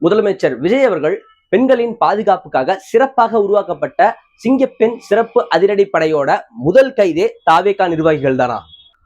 முதலமைச்சர் விஜய் அவர்கள் பெண்களின் பாதுகாப்புக்காக சிறப்பாக உருவாக்கப்பட்ட சிங்கப்பெண் சிறப்பு அதிரடி படையோட முதல் கைதே தாவேகா நிர்வாகிகள் தானா?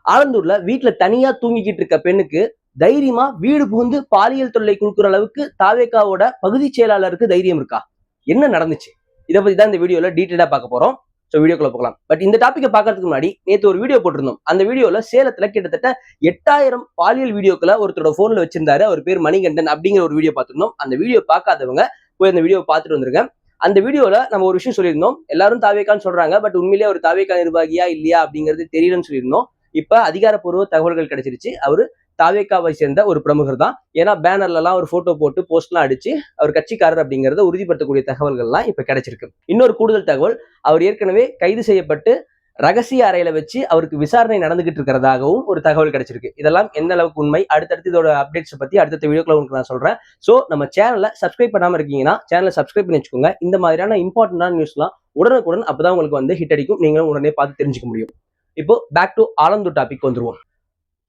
ஆலந்தூர்ல வீட்டுல தனியா தூங்கிக்கிட்டு இருக்க பெண்ணுக்கு தைரியமா வீடு புகுந்து பாலியல் தொல்லை கொடுக்குற அளவுக்கு தாவேகாவோட பகுதி செயலாளருக்கு தைரியம் இருக்கா? என்ன நடந்துச்சு? இதை பத்தி தான் இந்த வீடியோல டீட்டெயிலா பார்க்க போறோம். வீடியோக்குள்ள போகலாம். பட் இந்த டாபிக்கை பார்க்கறதுக்கு முன்னாடி நேற்று ஒரு வீடியோ போட்டிருந்தோம். அந்த வீடியோல சேலத்துல கிட்டத்தட்ட 8000 பாலியல் வீடியோக்களை ஒருத்தரோட போன்ல வச்சிருந்தாரு. அவர் பேர் மணிகண்டன் அப்படிங்கிற ஒரு வீடியோ பார்த்திருந்தோம். அந்த வீடியோ பார்க்காதவங்க போய் அந்த வீடியோ பார்த்துட்டு வந்துருங்க. அந்த வீடியோல நம்ம ஒரு விஷயம் சொல்லியிருந்தோம். எல்லாரும் தாவேகான்னு சொல்றாங்க, பட் உண்மையிலேயே ஒரு தாவேகா நிர்வாகியா இல்லையா அப்படிங்கிறது தெரியலன்னு சொல்லியிருந்தோம். இப்ப அதிகாரப்பூர்வ தகவல்கள் கிடைச்சிருச்சு. அவரு தாவேகாவை சேர்ந்த ஒரு பிரமுகர் தான். ஏன்னா பேனர்ல எல்லாம் ஒரு போட்டோ போட்டு போஸ்ட்லாம் அடிச்சு அவர் கட்சிக்காரர் அப்படிங்கறத உறுதிப்படுத்தக்கூடிய தகவல்கள்லாம் இப்ப கிடைச்சிருக்கு. இன்னொரு கூடுதல் தகவல், அவர் ஏற்கனவே கைது செய்யப்பட்டு ரகசிய அறையில வச்சு அவருக்கு விசாரணை நடந்துகிட்டு இருக்கிறதாகவும் ஒரு தகவல் கிடைச்சிருக்கு. இதெல்லாம் எந்த அளவுக்கு உண்மை, அடுத்தடுத்து இதோட அப்டேட்ஸ் பத்தி அடுத்த வீடியோக்களை உங்களுக்கு நான் சொல்றேன். சோ நம்ம சேனலை சப்ஸ்கிரைப் பண்ணாம இருக்கீங்கன்னா சேனலை சப்ஸ்கிரைப் பண்ணி வச்சுக்கோங்க. இந்த மாதிரியான இம்பார்ட்டன்டான நியூஸ்லாம் உடனுக்குடன் அப்பதான் உங்களுக்கு வந்து ஹிட் அடிக்கும். நீங்களும் உடனே பார்த்து தெரிஞ்சுக்க முடியும். இப்போ பேக் டு ஆலந்தூர் டாபிக் வந்துருவோம்.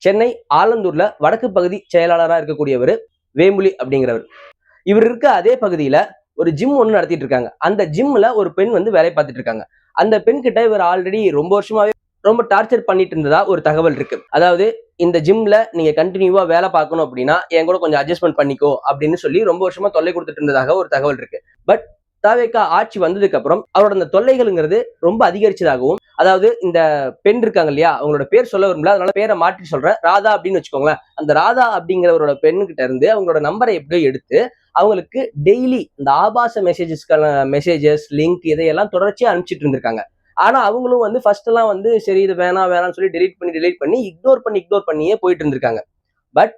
சென்னை ஆலந்தூர்ல வடக்கு பகுதி செயலாளராக இருக்கக்கூடியவர் வேம்புலி அப்படிங்கிறவர். இவர் இருக்க அதே பகுதியில ஒரு ஜிம் ஒன்று நடத்திட்டு இருக்காங்க. அந்த ஜிம்ல ஒரு பெண் வந்து வேலை பார்த்துட்டு இருக்காங்க. அந்த பெண் கிட்ட இவர் ஆல்ரெடி ரொம்ப வருஷமாவே ரொம்ப டார்ச்சர் பண்ணிட்டு இருந்ததா ஒரு தகவல் இருக்கு. அதாவது இந்த ஜிம்ல நீங்க கண்டினியூவா வேலை பார்க்கணும் அப்படின்னா என் கூட கொஞ்சம் அட்ஜஸ்ட்மெண்ட் பண்ணிக்கோ அப்படின்னு சொல்லி ரொம்ப வருஷமா தொல்லை கொடுத்துட்டு இருந்ததாக ஒரு தகவல் இருக்கு. பட் தாவேகா ஆட்சி வந்ததுக்கு அப்புறம் அவரோட அந்த தொல்லைகள்ங்கிறது ரொம்ப அதிகரிச்சதாகவும், அதாவது இந்த பெண் இருக்காங்க இல்லையா, அவங்களோட பேர் சொல்ல விரும்பல, அதனால பேரை மாற்றி சொல்றேன், ராதா அப்படின்னு வச்சுக்கோங்களேன். அந்த ராதா அப்படிங்கிறவரோட பெண்ணுகிட்ட இருந்து அவங்களோட நம்பரை எப்படியோ எடுத்து அவங்களுக்கு டெய்லி இந்த ஆபாச மெசேஜஸ் லிங்க் இதையெல்லாம் தொடர்ச்சியா அனுப்பிச்சிட்டு இருந்திருக்காங்க. ஆனா அவங்களும் வந்து ஃபர்ஸ்ட் எல்லாம் வந்து சரி இது வேணாம்னு சொல்லி டெலீட் பண்ணி இக்னோர் பண்ணியே போயிட்டு இருந்திருக்காங்க. பட்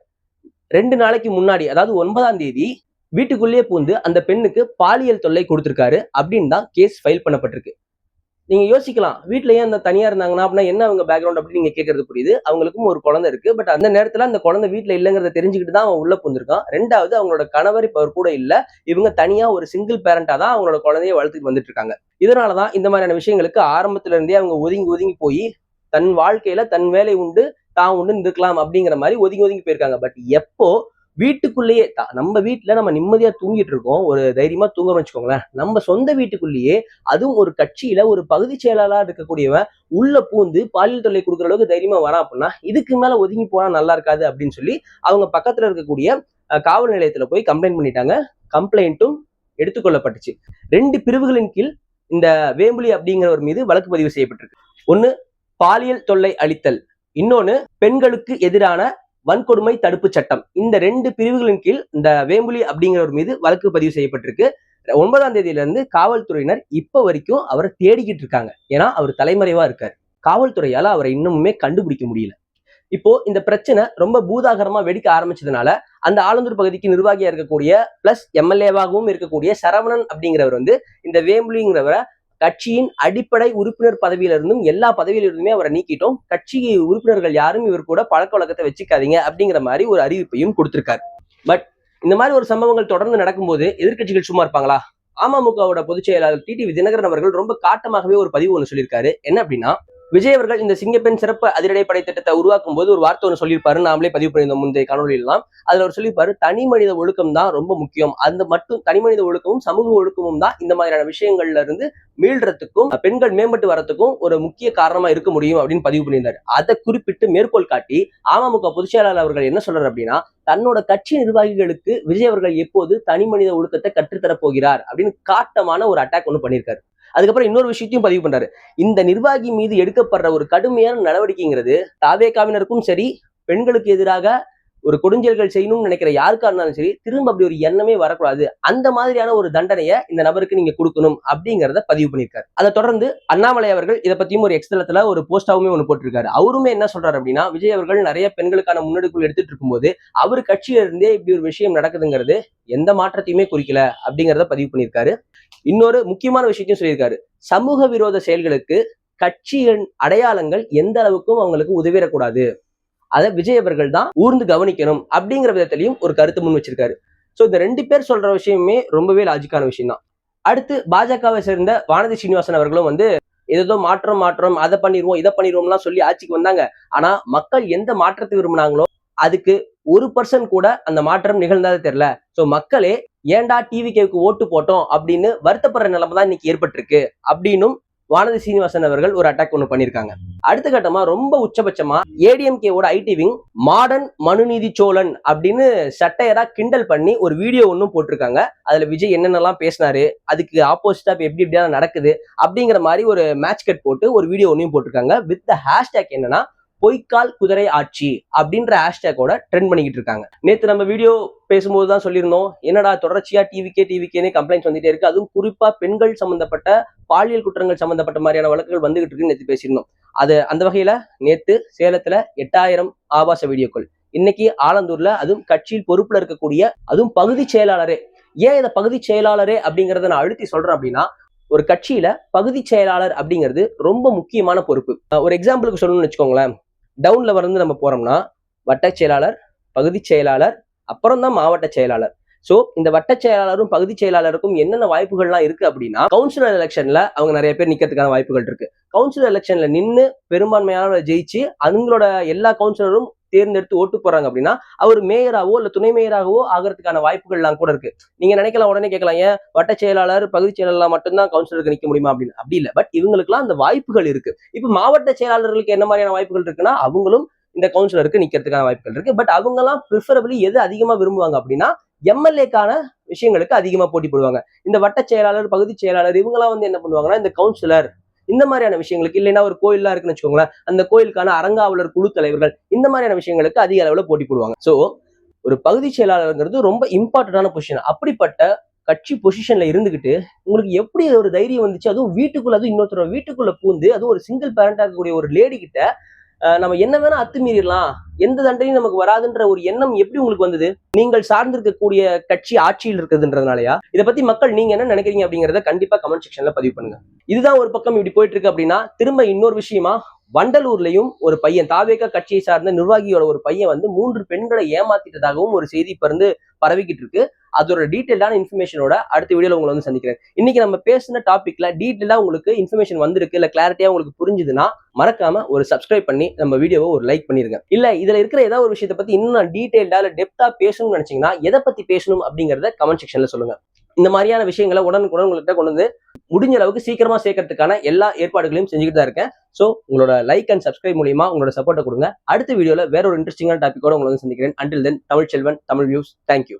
2 நாளைக்கு முன்னாடி, அதாவது 9ஆம் தேதி வீட்டுக்குள்ளேயே பூந்து அந்த பெண்ணுக்கு பாலியல் தொல்லை கொடுத்திருக்காரு அப்படின்னு தான் கேஸ் ஃபைல் பண்ணப்பட்டிருக்கு. நீங்க யோசிக்கலாம், வீட்டுல ஏன் அந்த தனியா இருந்தாங்கன்னா அப்படின்னா என்ன அவங்க பேக்ரவுண்ட் அப்படின்னு நீங்க கேட்கறது புரியுது. அவங்களுக்கும் ஒரு குழந்தை இருக்கு. பட் அந்த நேரத்துல அந்த குழந்தை வீட்டுல இல்லைங்கிறத தெரிஞ்சுக்கிட்டு தான் அவன் உள்ள பூந்திருக்கான். 2வது அவங்களோட கணவர் இப்ப அவர் கூட இல்ல. இவங்க தனியா ஒரு சிங்கிள் பேரண்டா தான் அவங்களோட குழந்தைய வளர்த்துட்டு வந்துட்டு இருக்காங்க. இதனாலதான் இந்த மாதிரியான விஷயங்களுக்கு ஆரம்பத்துல இருந்தே அவங்க ஒதுங்கி போய் தன் வாழ்க்கையில தன் வேலை உண்டு தான் உண்டு இருக்கலாம் அப்படிங்கிற மாதிரி ஒதுங்கி போயிருக்காங்க. பட் எப்போ வீட்டுக்குள்ளேயே நம்ம வீட்டுல நம்ம நிம்மதியா தூங்கிட்டு இருக்கோம், ஒரு தைரியமா தூங்கணும்னு வச்சுக்கோங்களேன், நம்ம சொந்த வீட்டுக்குள்ளேயே அதுவும் ஒரு கட்சியில ஒரு பகுதி செயலாளா இருக்கக்கூடியவன் உள்ள பூந்து பாலியல் தொல்லை கொடுக்குற அளவுக்கு தைரியமா வரா அப்படின்னா இதுக்கு மேல ஒதுங்கி போனா நல்லா இருக்காது அப்படின்னு சொல்லி அவங்க பக்கத்துல இருக்கக்கூடிய காவல் நிலையத்துல போய் கம்ப்ளைண்ட் பண்ணிட்டாங்க. கம்ப்ளைண்ட்டும் எடுத்துக்கொள்ளப்பட்டுச்சு. 2 பிரிவுகளின் கீழ் இந்த வேம்புலி அப்படிங்கிறவர் மீது வழக்கு பதிவு செய்யப்பட்டிருக்கு. ஒன்னு பாலியல் தொல்லை அளித்தல், இன்னொன்னு பெண்களுக்கு எதிரான வன்கொடுமை தடுப்பு சட்டம். இந்த 2 பிரிவுகளின் கீழ் இந்த வேம்புலி அப்படிங்கிறவர் மீது வழக்கு பதிவு செய்யப்பட்டிருக்கு. 9ஆம் தேதியில இருந்து காவல்துறையினர் இப்ப வரைக்கும் அவரை தேடிக்கிட்டு இருக்காங்க. ஏன்னா அவர் தலைமறைவா இருக்காரு. காவல்துறையால அவரை இன்னுமே கண்டுபிடிக்க முடியல. இப்போ இந்த பிரச்சனை ரொம்ப பூதாகரமா வெடிக்க ஆரம்பிச்சதுனால அந்த ஆலந்தூர் பகுதிக்கு நிர்வாகியா இருக்கக்கூடிய பிளஸ் எம்எல்ஏவாகவும் இருக்கக்கூடிய சரவணன் அப்படிங்கிறவர் வந்து இந்த வேம்புலிங்கிறவரை கட்சியின் அடிப்படை உறுப்பினர் பதவியில இருந்தும் எல்லா பதவியில இருந்துமே அவரை நீக்கிட்டோம், கட்சி உறுப்பினர்கள் யாரும் இவர் கூட பழக்க வழக்கத்தை வச்சுக்காதீங்க அப்படிங்கிற மாதிரி ஒரு அறிவிப்பையும் கொடுத்திருக்காரு. பட் இந்த மாதிரி ஒரு சம்பவங்கள் தொடர்ந்து நடக்கும்போது எதிர்கட்சிகள் சும்மா இருப்பாங்களா? அமமுகவோட பொதுச் செயலாளர் டிடிவி தினகரன் அவர்கள் ரொம்ப காட்டமாகவே ஒரு பதிவு ஒன்று சொல்லியிருக்காரு. என்ன அப்படின்னா, விஜய் அவர்கள் இந்த சிங்கப்பெண் சிறப்பு அதிரடிப்படை திட்டத்தை உருவாக்கும் போது ஒரு வார்த்தை ஒன்று சொல்லியிருப்பாரு, நாமளே பதிவு பண்ணியிருந்தோம் முந்தைய காணொலியெல்லாம். அதுல அவர் சொல்லியிருப்பாரு, தனி மனித ஒழுக்கம் தான் ரொம்ப முக்கியம், அந்த மட்டும் தனி மனித ஒழுக்கமும் சமூக ஒழுக்கமும் தான் இந்த மாதிரியான விஷயங்கள்ல இருந்து மீள்றதுக்கும் பெண்கள் மேம்பட்டு வரத்துக்கும் ஒரு முக்கிய காரணமா இருக்க முடியும் அப்படின்னு பதிவு பண்ணியிருந்தாரு. அதை குறிப்பிட்டு மேற்கோள் காட்டி அமமுக பொதுச் செயலாளர் அவர்கள் என்ன சொல்றாரு அப்படின்னா, தன்னோட கட்சி நிர்வாகிகளுக்கு விஜய் அவர்கள் எப்போது தனி மனித ஒழுக்கத்தை கற்றுத்தர போகிறார் அப்படின்னு காட்டமான ஒரு அட்டாக் ஒன்று பண்ணியிருக்காரு. அதுக்கப்புறம் இன்னொரு விஷயத்தையும் பதிவு பண்றாரு. இந்த நிர்வாகி மீது எடுக்கப்படுற ஒரு கடுமையான நடவடிக்கைங்கிறது தாவேகாவினருக்கும் சரி, பெண்களுக்கு எதிராக ஒரு கொடுஞ்செயல்கள் செய்யணும்னு நினைக்கிற யாருக்கா இருந்தாலும் சரி, திரும்ப அப்படி ஒரு எண்ணமே வரக்கூடாது, அந்த மாதிரியான ஒரு தண்டனையை இந்த நபருக்கு நீங்க கொடுக்கணும் அப்படிங்கிறத பதிவு பண்ணியிருக்காரு. அதை தொடர்ந்து அண்ணாமலை அவர்கள் இதை பத்தியும் ஒரு எக்ஸ்தலத்துல ஒரு போஸ்டாவுமே ஒன்று போட்டிருக்காரு. அவருமே என்ன சொல்றாரு அப்படின்னா, விஜய் அவர்கள் நிறைய பெண்களுக்கான முன்னெடுப்புகள் எடுத்துட்டு இருக்கும்போது அவர் கட்சியில இருந்தே இப்படி ஒரு விஷயம் நடக்குதுங்கிறது எந்த மாற்றத்தையுமே குறிக்கல அப்படிங்கிறத பதிவு பண்ணியிருக்காரு. இன்னொரு முக்கியமான விஷயத்தையும் சொல்லியிருக்காரு. சமூக விரோத செயல்களுக்கு கட்சியின் அடையாளங்கள் எந்த அளவுக்கும் அவங்களுக்கு உதவிடக்கூடாது, அதை விஜய் அவர்கள் தான் ஊர்ந்து கவனிக்கணும் அப்படிங்கிற விதத்திலையும் ஒரு கருத்து முன் வச்சிருக்காரு. சோ இந்த 2 பேர் சொல்ற விஷயமே ரொம்பவே லாஜிக்கான விஷயம் தான். அடுத்து பாஜகவை சேர்ந்த வானதி சீனிவாசன் அவர்களும் வந்து ஏதோ மாற்றம் அதை பண்ணிடுவோம் இதை பண்ணிடுவோம்லாம் சொல்லி ஆட்சிக்கு வந்தாங்க. ஆனா மக்கள் எந்த மாற்றத்தை விரும்பினாங்களோ அதுக்கு 1% கூட அந்த மாற்றம் நிகழ்ந்ததே தெரியல. சோ மக்களே ஏன்டா டிவிகேவுக்கு ஓட்டு போட்டோம் அப்படின்னு வருத்தப்படுற நிலைமை தான் இன்னைக்கு ஏற்பட்டிருக்கு அப்படின்னும் வானதி சீனிவாசன் அவர்கள் ஒரு அட்டாக் ஒண்ணு பண்ணிருக்காங்க. அடுத்த கட்டமா ரொம்ப உச்சபட்சமா ஏடிஎம்கேவோட ஐடி விங் மாடர்ன் மனுநீதி சோழன் அப்படின்னு சட்டையரா கிண்டல் பண்ணி ஒரு வீடியோ ஒன்னும் போட்டிருக்காங்க. அதுல விஜய் என்னென்னலாம் பேசினாரு, அதுக்கு ஆப்போசிட்டா எப்படி எப்படியா நடக்குது அப்படிங்கிற மாதிரி ஒரு மேட்ச் கட் போட்டு ஒரு வீடியோ ஒன்னையும் போட்டிருக்காங்க. வித் த ஹேஷ்டேக் என்னன்னா பொய்க்கால் குதிரை ஆட்சி அப்படின்ற ஹேஷ்டேக்கோட ட்ரெண்ட் பண்ணிக்கிட்டு இருக்காங்க. நேத்து நம்ம வீடியோ பேசும்போது தான் சொல்லியிருந்தோம், என்னடா தொடர்ச்சியா டிவிக்கே கம்ப்ளைண்ட்ஸ் வந்துட்டே இருக்கு, அதுவும் குறிப்பா பெண்கள் சம்பந்தப்பட்ட பாலியல் குற்றங்கள் சம்பந்தப்பட்ட மாதிரியான வழக்குகள் வந்துகிட்டு இருக்குன்னு நேற்று பேசியிருந்தோம். அது அந்த வகையில நேத்து சேலத்துல 8000 ஆபாச வீடியோக்கள், இன்னைக்கு ஆலந்தூர்ல அதுவும் கட்சியில் பொறுப்புல இருக்கக்கூடிய அதுவும் பகுதி செயலாளரே. ஏன் இதை பகுதி செயலாளரே அப்படிங்கறத நான் அழுத்தி சொல்றேன் அப்படின்னா, ஒரு கட்சியில பகுதி செயலாளர் அப்படிங்கிறது ரொம்ப முக்கியமான பொறுப்பு. ஒரு எக்ஸாம்பிளுக்கு சொல்லணும்னு வச்சுக்கோங்களேன், டவுன்ல வந்து நம்ம போறோம்னா வட்ட செயலாளர், பகுதி செயலாளர், அப்புறம் தான் மாவட்ட செயலாளர். சோ இந்த வட்ட செயலாளரும் பகுதி செயலாளருக்கும் என்னென்ன வாய்ப்புகள்லாம் இருக்கு அப்படின்னா, கவுன்சிலர் எலெக்ஷன்ல அவங்க நிறைய பேர் நிக்கிறதுக்கான வாய்ப்புகள் இருக்கு. கவுன்சிலர் எலெக்ஷன்ல நின்று பெரும்பான்மையான ஜெயிச்சு அவங்களோட எல்லா கவுன்சிலரும் தேர்ந்தெடுத்து ஓட்டு போறாங்க அப்படின்னா அவர் மேயராகவோ இல்ல துணை மேயராகவோ ஆகிறதுக்கான வாய்ப்புகள்லாம் கூட இருக்கு. நீங்க நினைக்கலாம், உடனே கேட்கலாம், ஏன் வட்ட செயலாளர் பகுதி செயலாளர் மட்டும்தான் கவுன்சிலருக்கு நிக்க முடியுமா அப்படின்னு. அப்படி இல்லை, பட் இவங்களுக்குலாம் அந்த வாய்ப்புகள் இருக்கு. இப்ப மாவட்ட செயலாளர்களுக்கு என்ன மாதிரியான வாய்ப்புகள் இருக்குன்னா, அவங்களும் இந்த கவுன்சிலருக்கு நிக்கிறதுக்கான வாய்ப்புகள் இருக்கு. பட் அவங்க எல்லாம் ப்ரிஃபரபிளி எது அதிகமா விரும்புவாங்க அப்படின்னா எம்எல்ஏக்கான விஷயங்களுக்கு அதிகமா போட்டி போடுவாங்க. இந்த வட்ட செயலாளர் பகுதி செயலாளர் இவங்கெல்லாம் வந்து என்ன பண்ணுவாங்கன்னா இந்த கவுன்சிலர் இந்த மாதிரியான விஷயங்களுக்கு, இல்லைன்னா ஒரு கோயில்லாம் இருக்குன்னு வச்சுக்கோங்களேன், அந்த கோயிலுக்கான அறங்காவலர் குழு தலைவர்கள் இந்த மாதிரியான விஷயங்களுக்கு அதிக அளவுல போட்டி போடுவாங்க. சோ ஒரு பகுதி செயலாளர்ங்கிறது ரொம்ப இம்பார்ட்டன்டான பொசிஷன். அப்படிப்பட்ட கட்சி பொசிஷன்ல இருந்துகிட்டு உங்களுக்கு எப்படி ஒரு தைரியம் வந்துச்சு, அதுவும் வீட்டுக்குள்ள, அதுவும் இன்னொருத்தரோட வீட்டுக்குள்ள பூந்து, அதுவும் ஒரு சிங்கிள் பேரண்டா இருக்கக்கூடிய ஒரு லேடி கிட்ட நம்ம என்ன வேணா அத்துமீறிடலாம், எந்த தண்டனையும் நமக்கு வராதுன்ற ஒரு எண்ணம் எப்படி உங்களுக்கு வந்தது? நீங்கள் சார்ந்திருக்கக்கூடிய கட்சி ஆட்சியில் இருக்குதுன்றதுனாலயா? இதை பத்தி மக்கள் நீங்க என்ன நினைக்கிறீங்க அப்படிங்கறத கண்டிப்பா கமெண்ட் செக்ஷன்ல பதிவு பண்ணுங்க. இதுதான் ஒரு பக்கம் இப்படி போயிட்டு இருக்கு அப்படின்னா, திரும்ப இன்னொரு விஷயமா வண்டலூர்லயும் ஒரு பையன், தாவேகா கட்சியை சார்ந்த நிர்வாகியோட ஒரு பையன் வந்து 3 பெண்களை ஏமாத்திட்டதாகவும் ஒரு செய்தி இப்ப இருந்து பரவிக்கிட்டு இருக்கு. அதோட டீட்டெயிலான இன்ஃபர்மேஷனோட அடுத்த வீடியோல உங்களை வந்து சந்திக்கிறேன். இன்னைக்கு நம்ம பேசின டாபிக்ல டீட்டெயிலா உங்களுக்கு இன்ஃபர்மேஷன் வந்திருக்கு, இல்ல கிளாரிட்டியா உங்களுக்கு புரிஞ்சுதுன்னா மறக்காம ஒரு சப்ஸ்கிரைப் பண்ணி நம்ம வீடியோவை ஒரு லைக் பண்ணிருங்க. இல்ல இதுல இருக்கிற ஏதாவது ஒரு விஷயத்தை பத்தி இன்னும் நான் டீட்டெயில்டா இல்ல டெப்தா பேசணும்னு நினைச்சீங்கன்னா எதை பத்தி பேசணும் அப்படிங்கறத கமெண்ட் செக்ஷன்ல சொல்லுங்க. இந்த மாதிரியான விஷயங்களை உடனுக்குடன் உங்கள்கிட்ட கொண்டு வந்து முடிஞ்ச அளவுக்கு சீக்கிரமா சேர்க்கறதுக்கான எல்லா ஏற்பாடுகளையும் செஞ்சுக்கிட்டு தான் இருக்கேன். சோ உங்களோட லைக் அண்ட் சப்ஸ்கிரைப் மூலியமா உங்களோட சப்போர்ட்டை கொடுங்க. அடுத்த வீடியோல வேற ஒரு இன்ட்ரெஸ்டிங்கான டாபிக்கோட உங்களை வந்து சந்திக்கிறேன். Until then, Tamil Selvan, Tamil views. Thank you.